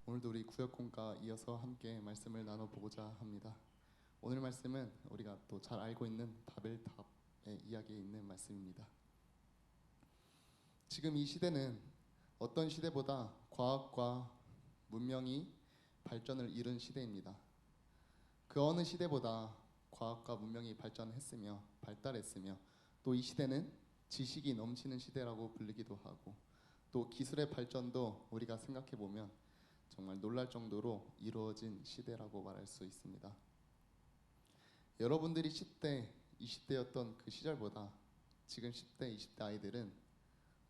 오늘도 우리 구역공과 이어서 함께 말씀을 나눠보고자 합니다. 오늘 말씀은 우리가 또 잘 알고 있는 바벨탑의 이야기에 있는 말씀입니다. 지금 이 시대는 어떤 시대보다 과학과 문명이 발전을 이룬 시대입니다. 그 어느 시대보다 과학과 문명이 발전했으며 발달했으며 또 이 시대는 지식이 넘치는 시대라고 불리기도 하고 또 기술의 발전도 우리가 생각해 보면 정말 놀랄 정도로 이루어진 시대라고 말할 수 있습니다. 여러분들이 10대, 20대였던 그 시절보다 지금 10대, 20대 아이들은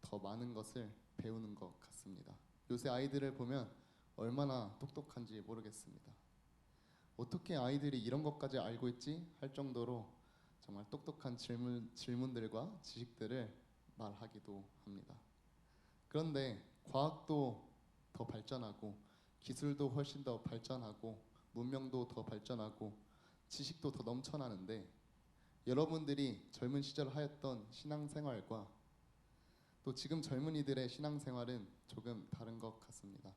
더 많은 것을 배우는 것 같습니다. 요새 아이들을 보면 얼마나 똑똑한지 모르겠습니다. 어떻게 아이들이 이런 것까지 알고 있지? 할 정도로 정말 똑똑한 질문들과 지식들을 말하기도 합니다. 그런데 과학도 더 발전하고 기술도 훨씬 더 발전하고 문명도 더 발전하고 지식도 더 넘쳐나는데 여러분들이 젊은 시절 하였던 신앙생활과 또 지금 젊은이들의 신앙생활은 조금 다른 것 같습니다.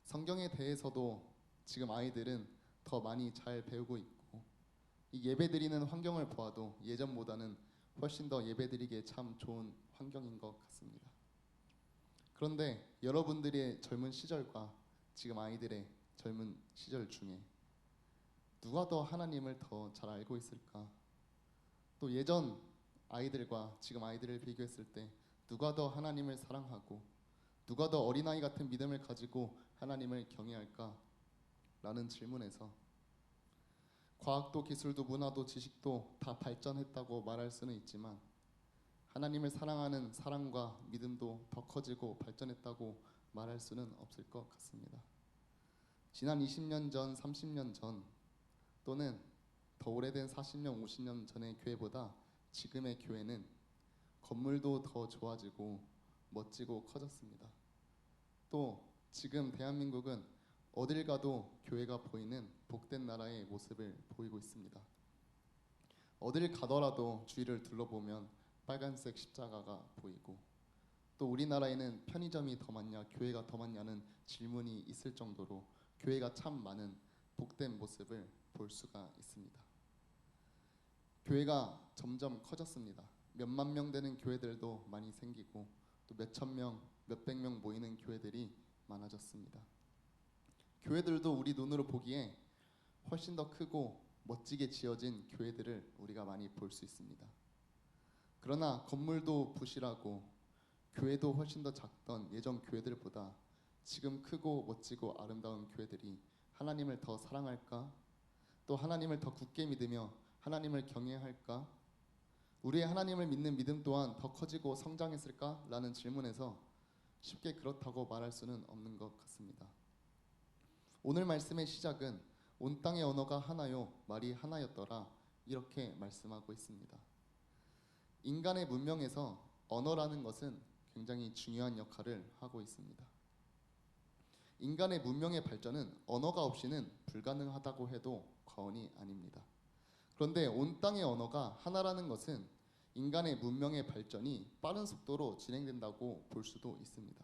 성경에 대해서도 지금 아이들은 더 많이 잘 배우고 있고 이 예배드리는 환경을 보아도 예전보다는 훨씬 더 예배드리기에 참 좋은 환경인 것 같습니다. 그런데 여러분들의 젊은 시절과 지금 아이들의 젊은 시절 중에 누가 더 하나님을 더 잘 알고 있을까? 또 예전 아이들과 지금 아이들을 비교했을 때 누가 더 하나님을 사랑하고 누가 더 어린아이 같은 믿음을 가지고 하나님을 경외할까? 라는 질문에서 과학도 기술도 문화도 지식도 다 발전했다고 말할 수는 있지만 하나님을 사랑하는 사랑과 믿음도 더 커지고 발전했다고 말할 수는 없을 것 같습니다. 지난 20년 전, 30년 전 또는 더 오래된 40년, 50년 전의 교회보다 지금의 교회는 건물도 더 좋아지고 멋지고 커졌습니다. 또 지금 대한민국은 어딜 가도 교회가 보이는 복된 나라의 모습을 보이고 있습니다. 어딜 가더라도 주위를 둘러보면 빨간색 십자가가 보이고 또 우리나라에는 편의점이 더 많냐 교회가 더 많냐는 질문이 있을 정도로 교회가 참 많은 복된 모습을 볼 수가 있습니다. 교회가 점점 커졌습니다. 몇만 명 되는 교회들도 많이 생기고 또 몇천 명, 몇백 명 모이는 교회들이 많아졌습니다. 교회들도 우리 눈으로 보기에 훨씬 더 크고 멋지게 지어진 교회들을 우리가 많이 볼 수 있습니다. 그러나 건물도 부실하고 교회도 훨씬 더 작던 예전 교회들보다 지금 크고 멋지고 아름다운 교회들이 하나님을 더 사랑할까? 또 하나님을 더 굳게 믿으며 하나님을 경외할까? 우리의 하나님을 믿는 믿음 또한 더 커지고 성장했을까? 라는 질문에서 쉽게 그렇다고 말할 수는 없는 것 같습니다. 오늘 말씀의 시작은 온 땅의 언어가 하나요 말이 하나였더라 이렇게 말씀하고 있습니다. 인간의 문명에서 언어라는 것은 굉장히 중요한 역할을 하고 있습니다. 인간의 문명의 발전은 언어가 없이는 불가능하다고 해도 과언이 아닙니다. 그런데 온 땅의 언어가 하나라는 것은 인간의 문명의 발전이 빠른 속도로 진행된다고 볼 수도 있습니다.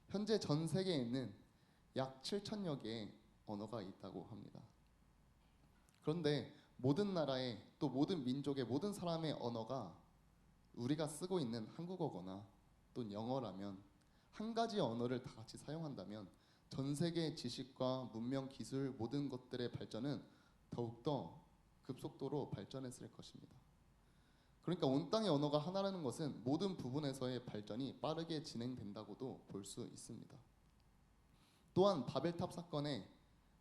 현재 전 세계에는 약 7천여 개의 언어가 있다고 합니다. 그런데 모든 나라의 또 모든 민족의 모든 사람의 언어가 우리가 쓰고 있는 한국어거나 또 영어라면 한 가지 언어를 다 같이 사용한다면 전 세계의 지식과 문명, 기술 모든 것들의 발전은 더욱더 급속도로 발전했을 것입니다. 그러니까 온 땅의 언어가 하나라는 것은 모든 부분에서의 발전이 빠르게 진행된다고도 볼 수 있습니다. 또한 바벨탑 사건의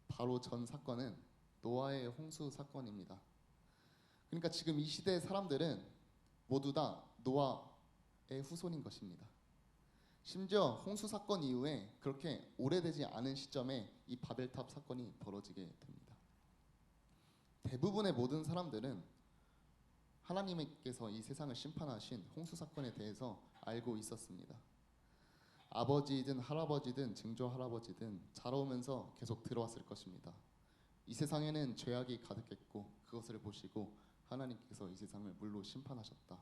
바로 전 사건은 노아의 홍수 사건입니다. 그러니까 지금 이 시대의 사람들은 모두 다 노아의 후손인 것입니다. 심지어 홍수 사건 이후에 그렇게 오래되지 않은 시점에 이 바벨탑 사건이 벌어지게 됩니다. 대부분의 모든 사람들은 하나님께서 이 세상을 심판하신 홍수 사건에 대해서 알고 있었습니다. 아버지든 할아버지든 증조 할아버지든 자라오면서 계속 들어왔을 것입니다. 이 세상에는 죄악이 가득했고 그것을 보시고 하나님께서 이 세상을 물로 심판하셨다.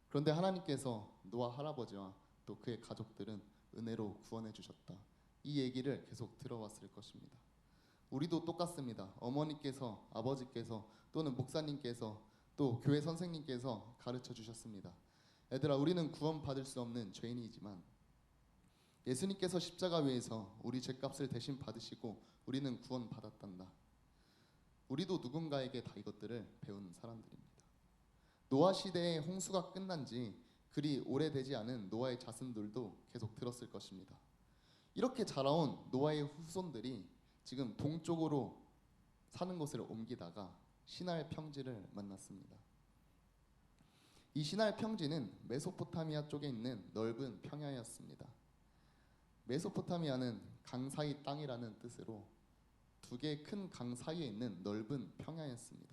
그런데 하나님께서 노아 할아버지와 또 그의 가족들은 은혜로 구원해 주셨다. 이 얘기를 계속 들어왔을 것입니다. 우리도 똑같습니다. 어머니께서, 아버지께서 또는 목사님께서 또 교회 선생님께서 가르쳐 주셨습니다. 얘들아, 우리는 구원받을 수 없는 죄인이지만 예수님께서 십자가 위에서 우리 죄값을 대신 받으시고 우리는 구원받았단다. 우리도 누군가에게 다 이것들을 배운 사람들입니다. 노아 시대의 홍수가 끝난 지 그리 오래되지 않은 노아의 자손들도 계속 들었을 것입니다. 이렇게 자라온 노아의 후손들이 지금 동쪽으로 사는 곳을 옮기다가 시날 평지를 만났습니다. 이 시날 평지는 메소포타미아 쪽에 있는 넓은 평야였습니다. 메소포타미아는 강 사이 땅이라는 뜻으로 두 개의 큰 강 사이에 있는 넓은 평야였습니다.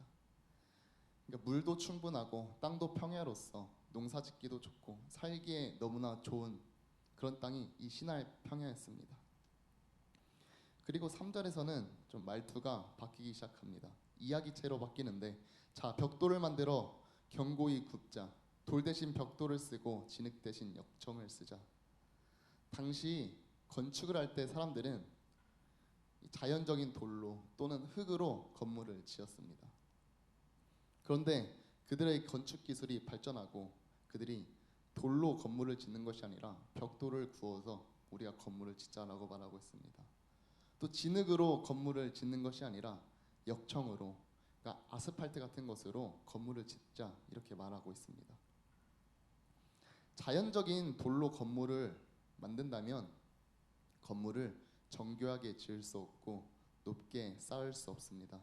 그러니까 물도 충분하고 땅도 평야로서 농사짓기도 좋고 살기에 너무나 좋은 그런 땅이 이 시날 평야였습니다. 그리고 3절에서는 좀 말투가 바뀌기 시작합니다. 이야기체로 바뀌는데, 자, 벽돌을 만들어 견고히 굽자. 돌 대신 벽돌을 쓰고 진흙 대신 역청을 쓰자. 당시 건축을 할 때 사람들은 자연적인 돌로 또는 흙으로 건물을 지었습니다. 그런데 그들의 건축 기술이 발전하고 그들이 돌로 건물을 짓는 것이 아니라 벽돌을 구워서 우리가 건물을 짓자라고 말하고 있습니다. 또 진흙으로 건물을 짓는 것이 아니라 역청으로, 그러니까 아스팔트 같은 것으로 건물을 짓자 이렇게 말하고 있습니다. 자연적인 돌로 건물을 만든다면 건물을 정교하게 지을 수 없고 높게 쌓을 수 없습니다.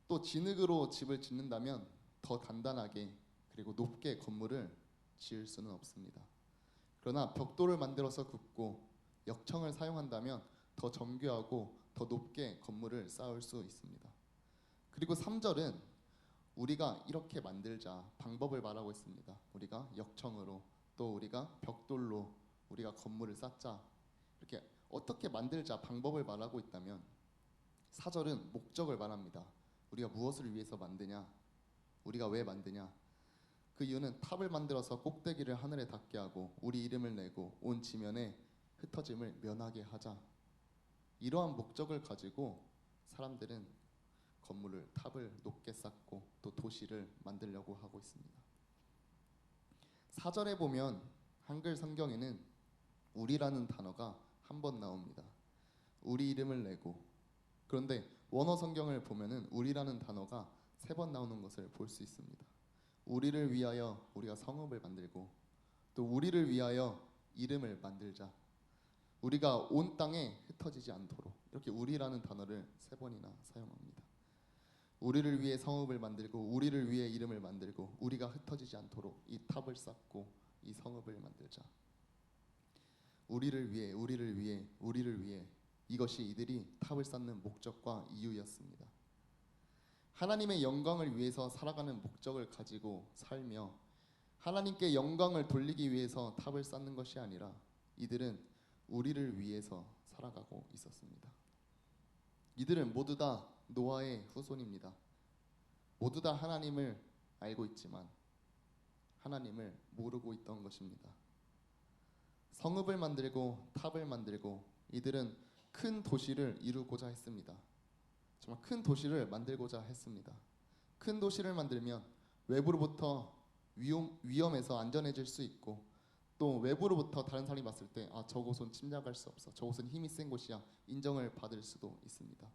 또 진흙으로 집을 짓는다면 더 단단하게 그리고 높게 건물을 지을 수는 없습니다. 그러나 벽돌을 만들어서 굽고 역청을 사용한다면 더 정교하고 더 높게 건물을 쌓을 수 있습니다. 그리고 3절은 우리가 이렇게 만들자 방법을 말하고 있습니다. 우리가 역청으로 또 우리가 벽돌로 우리가 건물을 쌓자, 이렇게 어떻게 만들자 방법을 말하고 있다면 4절은 목적을 말합니다. 우리가 무엇을 위해서 만드냐, 우리가 왜 만드냐. 그 이유는 탑을 만들어서 꼭대기를 하늘에 닿게 하고 우리 이름을 내고 온 지면에 흩어짐을 면하게 하자. 이러한 목적을 가지고 사람들은 건물을, 탑을 높게 쌓고 또 도시를 만들려고 하고 있습니다. 4절에 보면 한글 성경에는 우리라는 단어가 한 번 나옵니다. 우리 이름을 내고. 그런데 원어 성경을 보면은 우리라는 단어가 3번 나오는 것을 볼 수 있습니다. 우리를 위하여 우리가 성읍을 만들고 또 우리를 위하여 이름을 만들자. 우리가 온 땅에 흩어지지 않도록, 이렇게 우리라는 단어를 3번이나 사용합니다. 우리를 위해 성읍을 만들고 우리를 위해 이름을 만들고 우리가 흩어지지 않도록 이 탑을 쌓고 이 성읍을 만들자. 우리를 위해, 우리를 위해, 우리를 위해. 이것이 이들이 탑을 쌓는 목적과 이유였습니다. 하나님의 영광을 위해서 살아가는 목적을 가지고 살며 하나님께 영광을 돌리기 위해서 탑을 쌓는 것이 아니라 이들은 우리를 위해서 살아가고 있었습니다. 이들은 모두 다 노아의 후손입니다. 모두 다 하나님을 알고 있지만 하나님을 모르고 있던 것입니다. 성읍을 만들고 탑을 만들고 이들은 큰 도시를 이루고자 했습니다. 정말 큰 도시를 만들고자 했습니다. 큰 도시를 만들면 외부로부터 위험해서 안전해질 수 있고 또 외부로부터 다른 사람이 봤을 때 저곳은 침략할 수 없어, 저곳은 힘이 센 곳이야, 인정을 받을 수도 있습니다.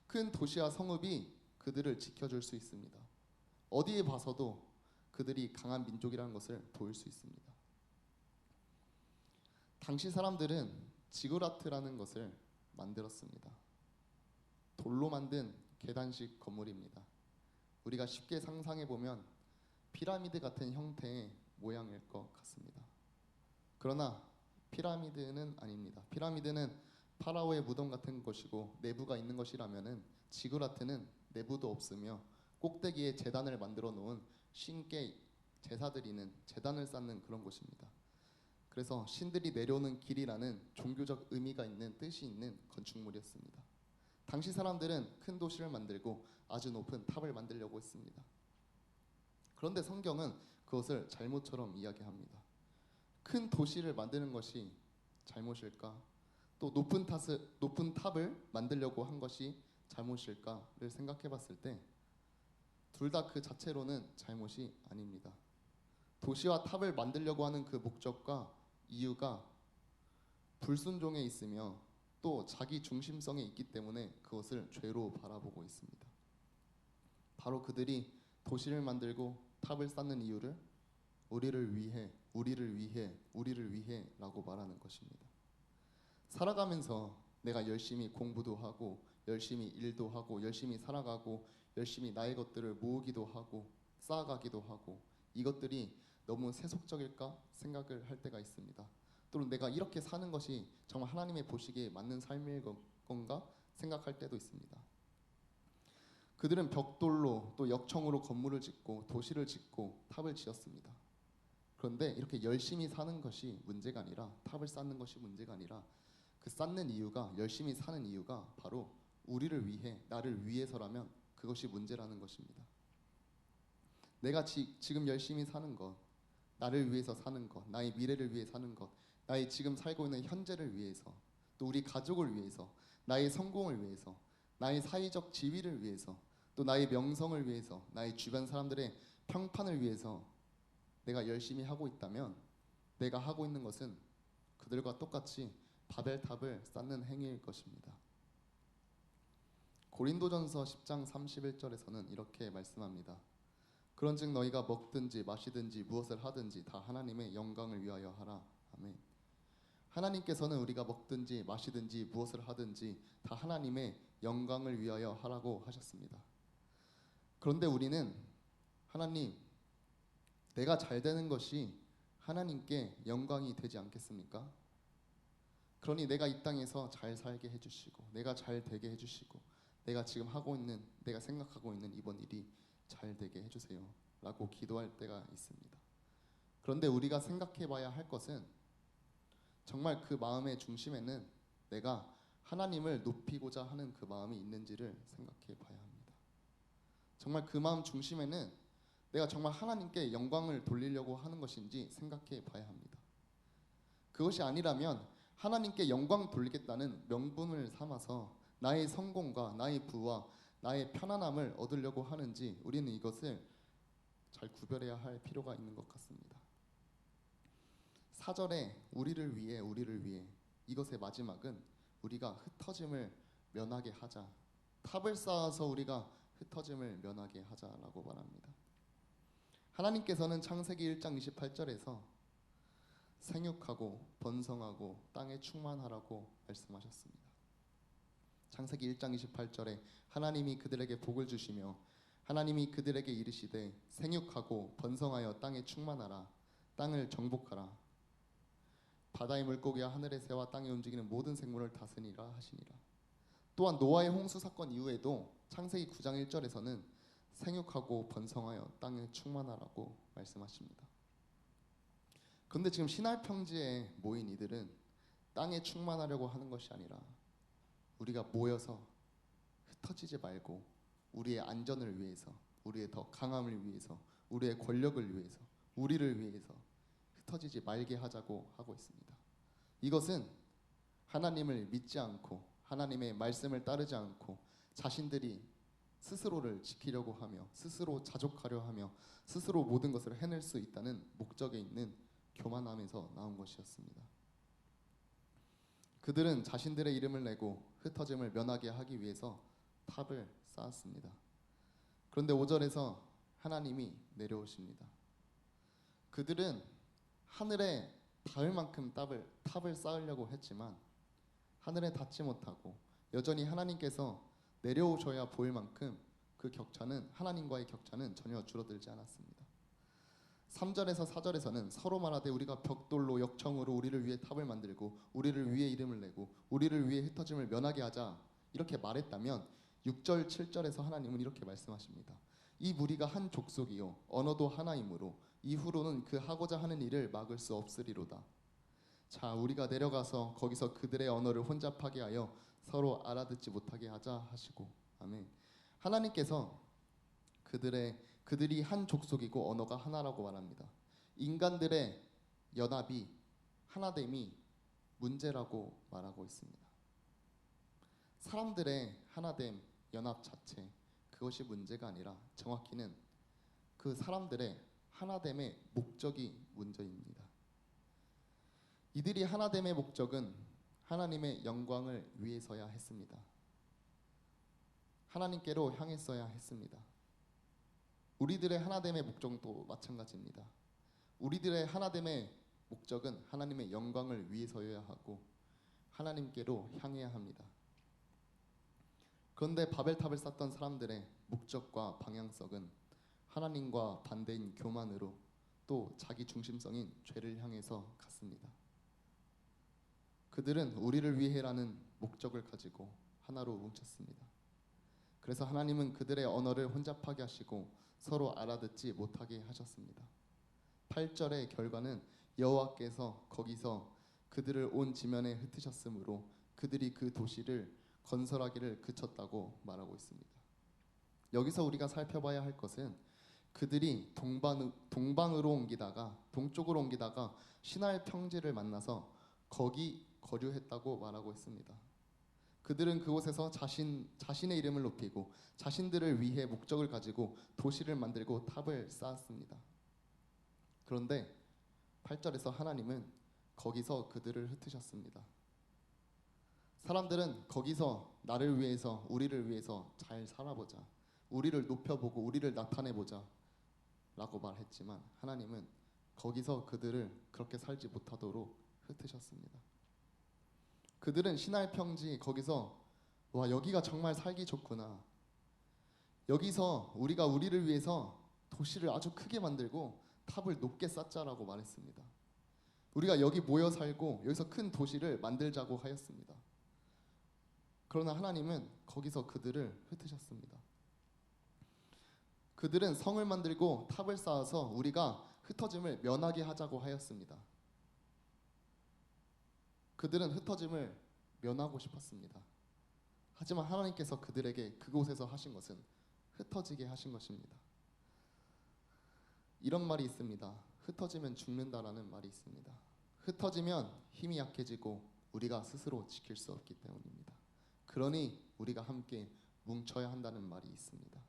큰 도시와 성읍이 그들을 지켜줄 수 있습니다. 어디에 봐서도 그들이 강한 민족이라는 것을 보일 수 있습니다. 당시 사람들은 지구라트라는 것을 만들었습니다. 돌로 만든 계단식 건물입니다. 우리가 쉽게 상상해 보면 피라미드 같은 형태의 모양일 것 같습니다. 그러나 피라미드는 아닙니다. 피라미드는 파라오의 무덤 같은 것이고 내부가 있는 것이라면은 지구라트는 내부도 없으며 꼭대기에 제단을 만들어 놓은 신께 제사 드리는, 제단을 쌓는 그런 곳입니다. 그래서 신들이 내려오는 길이라는 종교적 의미가 있는, 뜻이 있는 건축물이었습니다. 당시 사람들은 큰 도시를 만들고 아주 높은 탑을 만들려고 했습니다. 그런데 성경은 그것을 잘못처럼 이야기합니다. 큰 도시를 만드는 것이 잘못일까? 또 높은 탑을 만들려고 한 것이 잘못일까를 생각해 봤을 때 둘 다 그 자체로는 잘못이 아닙니다. 도시와 탑을 만들려고 하는 그 목적과 이유가 불순종에 있으며 또 자기 중심성에 있기 때문에 그것을 죄로 바라보고 있습니다. 바로 그들이 도시를 만들고 탑을 쌓는 이유를 우리를 위해, 우리를 위해, 우리를 위해 라고 말하는 것입니다. 살아가면서 내가 열심히 공부도 하고 열심히 일도 하고 열심히 살아가고 열심히 나의 것들을 모으기도 하고 쌓아가기도 하고 이것들이 너무 세속적일까 생각을 할 때가 있습니다. 또는 내가 이렇게 사는 것이 정말 하나님의 보시기에 맞는 삶일 건가 생각할 때도 있습니다. 그들은 벽돌로 또 역청으로 건물을 짓고 도시를 짓고 탑을 지었습니다. 그런데 이렇게 열심히 사는 것이 문제가 아니라 탑을 쌓는 것이 문제가 아니라 그 쌓는 이유가 열심히 사는 이유가 바로 우리를 위해 나를 위해서라면 그것이 문제라는 것입니다. 내가 지금 열심히 사는 것, 나를 위해서 사는 것, 나의 미래를 위해 사는 것, 나의 지금 살고 있는 현재를 위해서, 또 우리 가족을 위해서, 나의 성공을 위해서, 나의 사회적 지위를 위해서, 또 나의 명성을 위해서, 나의 주변 사람들의 평판을 위해서 내가 열심히 하고 있다면 내가 하고 있는 것은 그들과 똑같이 바벨탑을 쌓는 행위일 것입니다. 고린도전서 10장 31절에서는 이렇게 말씀합니다. 그런즉 너희가 먹든지 마시든지 무엇을 하든지 다 하나님의 영광을 위하여 하라. 아멘. 하나님께서는 우리가 먹든지 마시든지 무엇을 하든지 다 하나님의 영광을 위하여 하라고 하셨습니다. 그런데 우리는 하나님, 내가 잘 되는 것이 하나님께 영광이 되지 않겠습니까? 그러니 내가 이 땅에서 잘 살게 해주시고 내가 잘 되게 해주시고 내가 지금 하고 있는, 내가 생각하고 있는 이번 일이 잘 되게 해주세요 라고 기도할 때가 있습니다. 그런데 우리가 생각해 봐야 할 것은 정말 그 마음의 중심에는 내가 하나님을 높이고자 하는 그 마음이 있는지를 생각해 봐야 합니다. 정말 그 마음 중심에는 내가 정말 하나님께 영광을 돌리려고 하는 것인지 생각해 봐야 합니다. 그것이 아니라면 하나님께 영광 돌리겠다는 명분을 삼아서 나의 성공과 나의 부와 나의 편안함을 얻으려고 하는지 우리는 이것을 잘 구별해야 할 필요가 있는 것 같습니다. 4절에 우리를 위해 이것의 마지막은 우리가 흩어짐을 면하게 하자, 탑을 쌓아서 우리가 흩어짐을 면하게 하자라고 말합니다. 하나님께서는 창세기 1장 28절에서 생육하고 번성하고 땅에 충만하라고 말씀하셨습니다. 창세기 1장 28절에 하나님이 그들에게 복을 주시며 하나님이 그들에게 이르시되 생육하고 번성하여 땅에 충만하라, 땅을 정복하라, 바다의 물고기와 하늘의 새와 땅에 움직이는 모든 생물을 다스리라 하시니라. 또한 노아의 홍수 사건 이후에도 창세기 9장 1절에서는 생육하고 번성하여 땅에 충만하라고 말씀하십니다. 그런데 지금 시날 평지에 모인 이들은 땅에 충만하려고 하는 것이 아니라 우리가 모여서 흩어지지 말고 우리의 안전을 위해서, 우리의 더 강함을 위해서, 우리의 권력을 위해서, 우리를 위해서 흩어지지 말게 하자고 하고 있습니다. 이것은 하나님을 믿지 않고 하나님의 말씀을 따르지 않고 자신들이 스스로를 지키려고 하며 스스로 자족하려 하며 스스로 모든 것을 해낼 수 있다는 목적에 있는 교만함에서 나온 것이었습니다. 그들은 자신들의 이름을 내고 흩어짐을 면하게 하기 위해서 탑을 쌓았습니다. 그런데 5절에서 하나님이 내려오십니다. 그들은 하늘에 닿을 만큼 탑을 쌓으려고 했지만 하늘에 닿지 못하고 여전히 하나님께서 내려오셔야 보일 만큼 그 격차는, 하나님과의 격차는 전혀 줄어들지 않았습니다. 3절에서 4절에서는 서로 말하되 우리가 벽돌로 역청으로 우리를 위해 탑을 만들고 우리를 위해 이름을 내고 우리를 위해 흩어짐을 면하게 하자 이렇게 말했다면 6절 7절에서 하나님은 이렇게 말씀하십니다. 이 무리가 한 족속이요 언어도 하나이므로 이후로는 그 하고자 하는 일을 막을 수 없으리로다. 자, 우리가 내려가서 거기서 그들의 언어를 혼잡하게 하여 서로 알아듣지 못하게 하자 하시고. 아멘. 하나님께서 그들이 한 족속이고 언어가 하나라고 말합니다. 인간들의 연합이, 하나됨이 문제라고 말하고 있습니다. 사람들의 하나됨, 연합 자체, 그것이 문제가 아니라 정확히는 그 사람들의 하나됨의 목적이 문제입니다. 이들이 하나됨의 목적은 하나님의 영광을 위해서야 했습니다. 하나님께로 향했어야 했습니다. 우리들의 하나됨의 목적도 마찬가지입니다. 우리들의 하나됨의 목적은 하나님의 영광을 위해서여야 하고 하나님께로 향해야 합니다. 그런데 바벨탑을 쌓던 사람들의 목적과 방향성은 하나님과 반대인 교만으로 또 자기 중심성인 죄를 향해서 갔습니다. 그들은 우리를 위해라는 목적을 가지고 하나로 뭉쳤습니다. 그래서 하나님은 그들의 언어를 혼잡하게 하시고 서로 알아듣지 못하게 하셨습니다. 8절의 결과는 여호와께서 거기서 그들을 온 지면에 흩으셨으므로 그들이 그 도시를 건설하기를 그쳤다고 말하고 있습니다. 여기서 우리가 살펴봐야 할 것은 그들이 동방으로 옮기다가 동쪽으로 옮기다가 시날 평지를 만나서 거기 거류했다고 말하고 있습니다. 그들은 그곳에서 자신의 이름을 높이고 자신들을 위해 목적을 가지고 도시를 만들고 탑을 쌓았습니다. 그런데 8절에서 하나님은 거기서 그들을 흩으셨습니다. 사람들은 거기서 나를 위해서 우리를 위해서 잘 살아보자, 우리를 높여보고 우리를 나타내보자 라고 말했지만 하나님은 거기서 그들을 그렇게 살지 못하도록 흩으셨습니다. 그들은 시날 평지 거기서 와 여기가 정말 살기 좋구나, 여기서 우리가 우리를 위해서 도시를 아주 크게 만들고 탑을 높게 쌓자라고 말했습니다. 우리가 여기 모여 살고 여기서 큰 도시를 만들자고 하였습니다. 그러나 하나님은 거기서 그들을 흩으셨습니다. 그들은 성을 만들고 탑을 쌓아서 우리가 흩어짐을 면하게 하자고 하였습니다. 그들은 흩어짐을 면하고 싶었습니다. 하지만 하나님께서 그들에게 그곳에서 하신 것은 흩어지게 하신 것입니다. 이런 말이 있습니다. 흩어지면 죽는다라는 말이 있습니다. 흩어지면 힘이 약해지고 우리가 스스로 지킬 수 없기 때문입니다. 그러니 우리가 함께 뭉쳐야 한다는 말이 있습니다.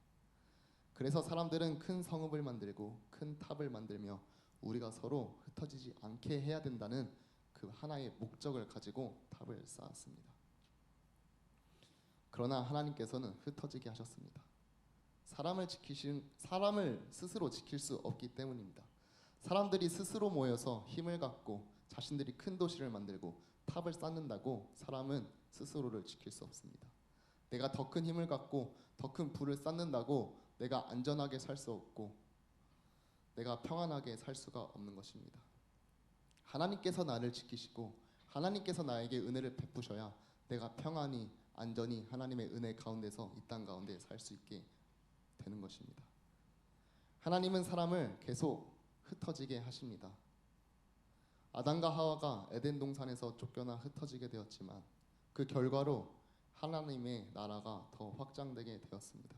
그래서 사람들은 큰 성읍을 만들고 큰 탑을 만들며 우리가 서로 흩어지지 않게 해야 된다는 그 하나의 목적을 가지고 탑을 쌓았습니다. 그러나 하나님께서는 흩어지게 하셨습니다. 사람을 스스로 지킬 수 없기 때문입니다. 사람들이 스스로 모여서 힘을 갖고 자신들이 큰 도시를 만들고 탑을 쌓는다고 사람은 스스로를 지킬 수 없습니다. 내가 더 큰 힘을 갖고 더 큰 부를 쌓는다고 내가 안전하게 살 수 없고 내가 평안하게 살 수가 없는 것입니다. 하나님께서 나를 지키시고 하나님께서 나에게 은혜를 베푸셔야 내가 평안히 안전히 하나님의 은혜 가운데서 이 땅 가운데 살 수 있게 되는 것입니다. 하나님은 사람을 계속 흩어지게 하십니다. 아담과 하와가 에덴 동산에서 쫓겨나 흩어지게 되었지만 그 결과로 하나님의 나라가 더 확장되게 되었습니다.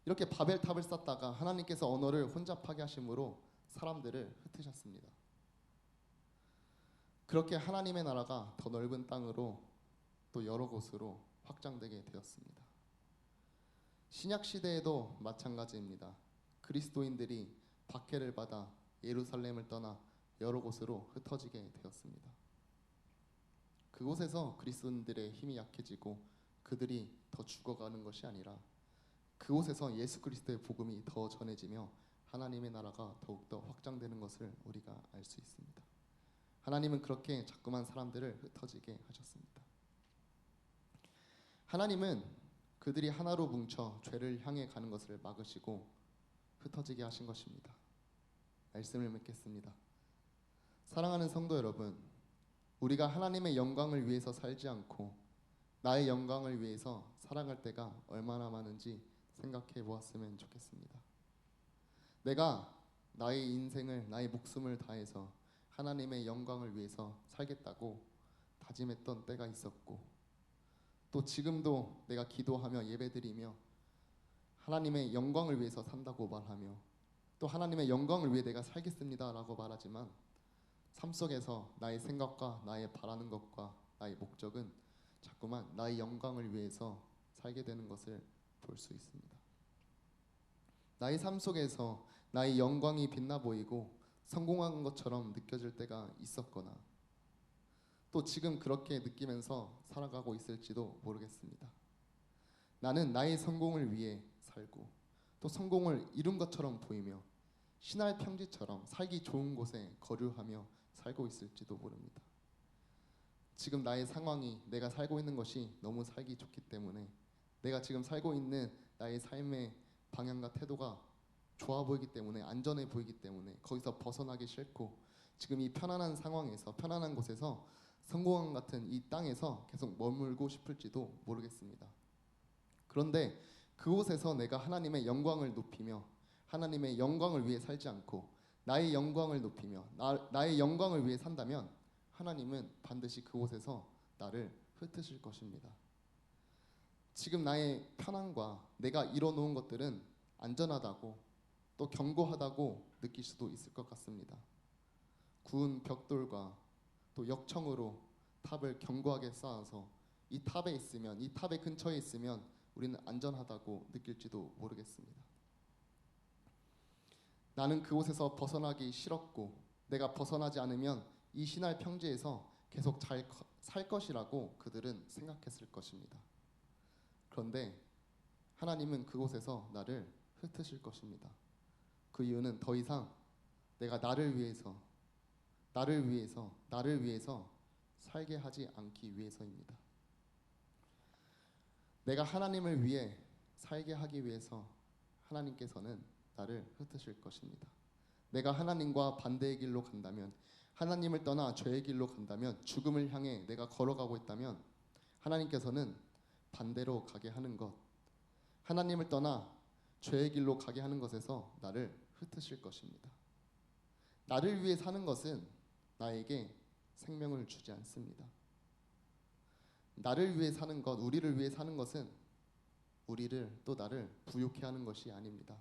이렇게 바벨탑을 쌓다가 하나님께서 언어를 혼잡하게 하심으로 사람들을 흩으셨습니다. 그렇게 하나님의 나라가 더 넓은 땅으로 또 여러 곳으로 확장되게 되었습니다. 신약 시대에도 마찬가지입니다. 그리스도인들이 박해를 받아 예루살렘을 떠나 여러 곳으로 흩어지게 되었습니다. 그곳에서 그리스도인들의 힘이 약해지고 그들이 더 죽어가는 것이 아니라 그곳에서 예수 그리스도의 복음이 더 전해지며 하나님의 나라가 더욱더 확장되는 것을 우리가 알 수 있습니다. 하나님은 그렇게 자꾸만 사람들을 흩어지게 하셨습니다. 하나님은 그들이 하나로 뭉쳐 죄를 향해 가는 것을 막으시고 흩어지게 하신 것입니다. 말씀을 맺겠습니다. 사랑하는 성도 여러분, 우리가 하나님의 영광을 위해서 살지 않고 나의 영광을 위해서 살아갈 때가 얼마나 많은지 생각해 보았으면 좋겠습니다. 내가 나의 인생을, 나의 목숨을 다해서 하나님의 영광을 위해서 살겠다고 다짐했던 때가 있었고 또 지금도 내가 기도하며 예배드리며 하나님의 영광을 위해서 산다고 말하며 또 하나님의 영광을 위해 내가 살겠습니다 라고 말하지만 삶 속에서 나의 생각과 나의 바라는 것과 나의 목적은 자꾸만 나의 영광을 위해서 살게 되는 것을 볼 수 있습니다. 나의 삶 속에서 나의 영광이 빛나 보이고 성공한 것처럼 느껴질 때가 있었거나 또 지금 그렇게 느끼면서 살아가고 있을지도 모르겠습니다. 나는 나의 성공을 위해 살고 또 성공을 이룬 것처럼 보이며 신할 평지처럼 살기 좋은 곳에 거류하며 살고 있을지도 모릅니다. 지금 나의 상황이 내가 살고 있는 것이 너무 살기 좋기 때문에 내가 지금 살고 있는 나의 삶의 방향과 태도가 좋아 보이기 때문에 안전해 보이기 때문에 거기서 벗어나기 싫고 지금 이 편안한 상황에서 편안한 곳에서 성공한 같은 이 땅에서 계속 머물고 싶을지도 모르겠습니다. 그런데 그곳에서 내가 하나님의 영광을 높이며 하나님의 영광을 위해 살지 않고 나의 영광을 높이며 나의 영광을 위해 산다면 하나님은 반드시 그곳에서 나를 흩으실 것입니다. 지금 나의 편안과 내가 이뤄놓은 것들은 안전하다고 또 견고하다고 느낄 수도 있을 것 같습니다. 구운 벽돌과 또 역청으로 탑을 견고하게 쌓아서 이 탑에 있으면 이 탑의 근처에 있으면 우리는 안전하다고 느낄지도 모르겠습니다. 나는 그곳에서 벗어나기 싫었고 내가 벗어나지 않으면 이 신할 평지에서 계속 잘 살 것이라고 그들은 생각했을 것입니다. 그런데 하나님은 그곳에서 나를 흩으실 것입니다. 그 이유는 더 이상 내가 나를 위해서 살게 하지 않기 위해서입니다. 내가 하나님을 위해 살게 하기 위해서 하나님께서는 나를 흩으실 것입니다. 내가 하나님과 반대의 길로 간다면 하나님을 떠나 죄의 길로 간다면 죽음을 향해 내가 걸어가고 있다면 하나님께서는 반대로 가게 하는 것 하나님을 떠나 죄의 길로 가게 하는 것에서 나를 흩으실 것입니다. 나를 위해 사는 것은 나에게 생명을 주지 않습니다. 나를 위해 사는 것, 우리를 위해 사는 것은 우리를 또 나를 부욕해 하는 것이 아닙니다.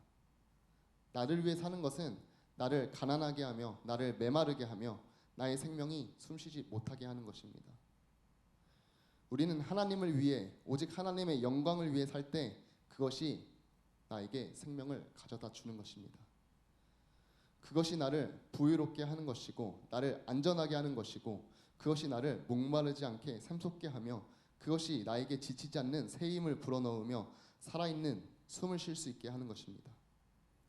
나를 위해 사는 것은 나를 가난하게 하며 나를 메마르게 하며 나의 생명이 숨쉬지 못하게 하는 것입니다. 우리는 하나님을 위해 오직 하나님의 영광을 위해 살 때 그것이 나에게 생명을 가져다 주는 것입니다. 그것이 나를 부유롭게 하는 것이고 나를 안전하게 하는 것이고 그것이 나를 목마르지 않게 샘솟게 하며 그것이 나에게 지치지 않는 새 힘을 불어넣으며 살아있는 숨을 쉴 수 있게 하는 것입니다.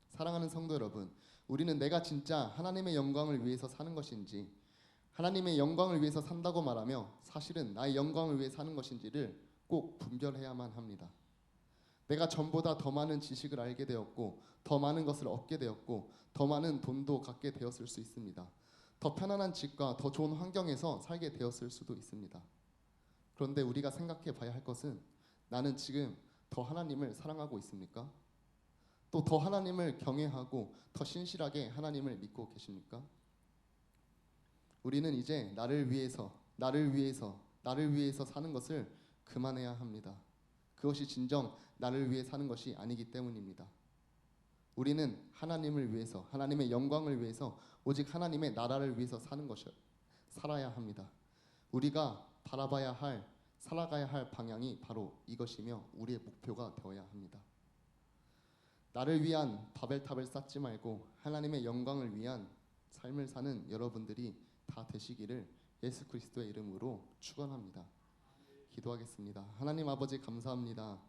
사랑하는 성도 여러분, 우리는 내가 진짜 하나님의 영광을 위해서 사는 것인지 하나님의 영광을 위해서 산다고 말하며 사실은 나의 영광을 위해 사는 것인지를 꼭 분별해야만 합니다. 내가 전보다 더 많은 지식을 알게 되었고 더 많은 것을 얻게 되었고 더 많은 돈도 갖게 되었을 수 있습니다. 더 편안한 집과 더 좋은 환경에서 살게 되었을 수도 있습니다. 그런데 우리가 생각해 봐야 할 것은 나는 지금 더 하나님을 사랑하고 있습니까? 또 더 하나님을 경외하고 더 신실하게 하나님을 믿고 계십니까? 우리는 이제 나를 위해서 사는 것을 그만해야 합니다. 그것이 진정 나를 위해 사는 것이 아니기 때문입니다. 우리는 하나님을 위해서, 하나님의 영광을 위해서, 오직 하나님의 나라를 위해서 살아야 합니다. 우리가 살아가야 할 방향이 바로 이것이며 우리의 목표가 되어야 합니다. 나를 위한 바벨탑을 쌓지 말고 하나님의 영광을 위한 삶을 사는 여러분들이 다 되시기를 예수 그리스도의 이름으로 축원합니다. 기도하겠습니다. 하나님 아버지 감사합니다.